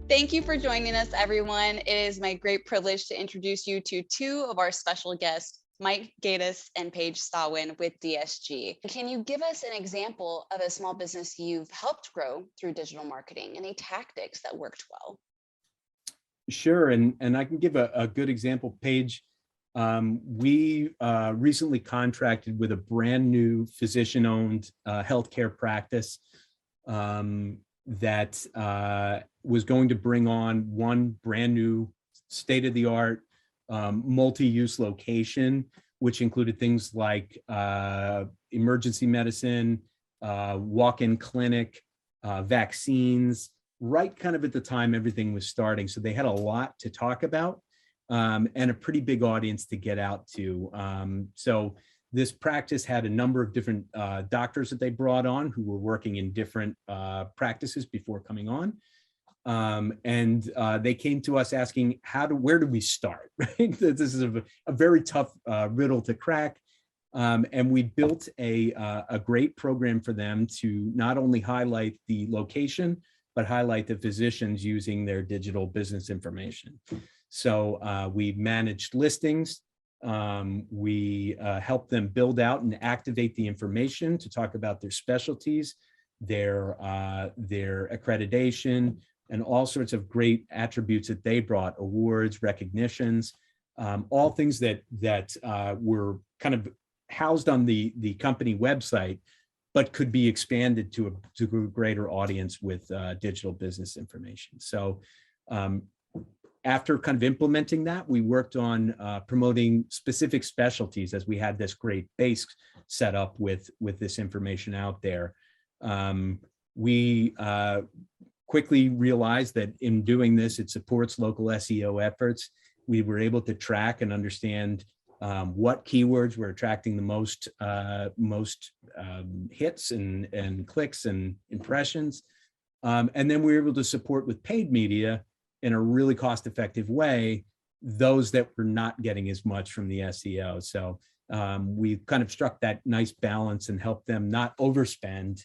Thank you for joining us, everyone. It is my great privilege to introduce you to two of our special guests, Mike Gaydos and Paige Sawin with DSG. Can you give us an example of a small business you've helped grow through digital marketing? Any tactics that worked well? Sure, and I can give a good example, Paige. We recently contracted with a brand new physician-owned healthcare practice that was going to bring on one brand new state-of-the-art multi-use location, which included things like emergency medicine, walk-in clinic, vaccines, right kind of at the time everything was starting. So they had a lot to talk about and a pretty big audience to get out to. So this practice had a number of different doctors that they brought on who were working in different practices before coming on. And they came to us asking, where do we start? Right? This is a very tough riddle to crack. And we built a great program for them to not only highlight the location, but highlight the physicians using their digital business information. So we managed listings. We helped them build out and activate the information to talk about their specialties, their accreditation, and all sorts of great attributes that they brought, awards, recognitions, all things that were kind of housed on the company website, but could be expanded to a greater audience with digital business information. So after kind of implementing that, we worked on promoting specific specialties as we had this great base set up with this information out there. We quickly realized that in doing this, it supports local SEO efforts. We were able to track and understand what keywords were attracting the most hits and clicks and impressions. And then we were able to support with paid media in a really cost-effective way those that were not getting as much from the SEO. So we kind of struck that nice balance and helped them not overspend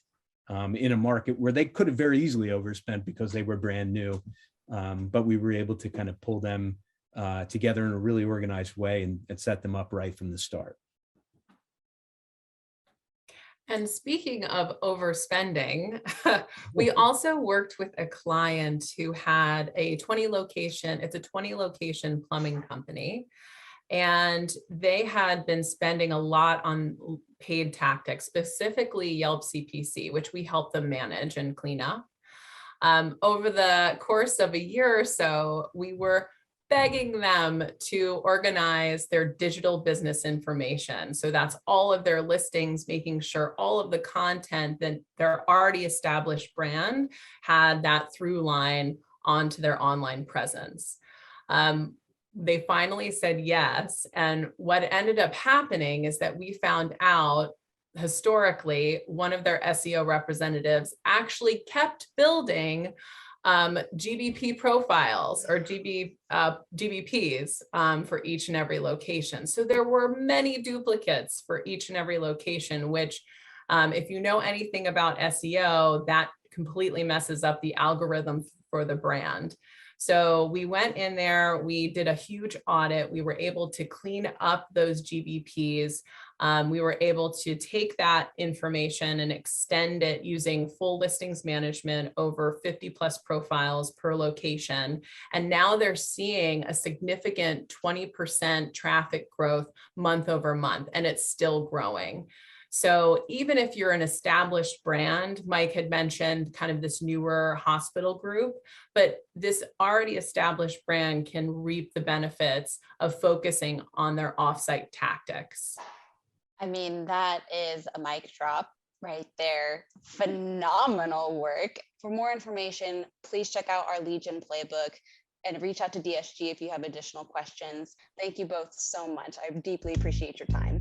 in a market where they could have very easily overspent because they were brand new. But we were able to kind of pull them together in a really organized way and set them up right from the start. And speaking of overspending, we also worked with a client who had it's a 20 location plumbing company. And they had been spending a lot on paid tactics, specifically Yelp CPC, which we helped them manage and clean up. Over the course of a year or so, we were begging them to organize their digital business information. So that's all of their listings, making sure all of the content that their already established brand had that through line onto their online presence. They finally said yes. And what ended up happening is that we found out historically, one of their SEO representatives actually kept building GBP profiles or GBPs for each and every location. So there were many duplicates for each and every location, which if you know anything about SEO, that completely messes up the algorithm for the brand. So we went in there, we did a huge audit. We were able to clean up those GBPs. We were able to take that information and extend it using full listings management over 50 plus profiles per location. And now they're seeing a significant 20% traffic growth month over month, and it's still growing. So even if you're an established brand, Mike had mentioned kind of this newer hospital group, but this already established brand can reap the benefits of focusing on their offsite tactics. I mean, that is a mic drop right there. Phenomenal work. For more information, please check out our Legion playbook and reach out to DSG if you have additional questions. Thank you both so much. I deeply appreciate your time.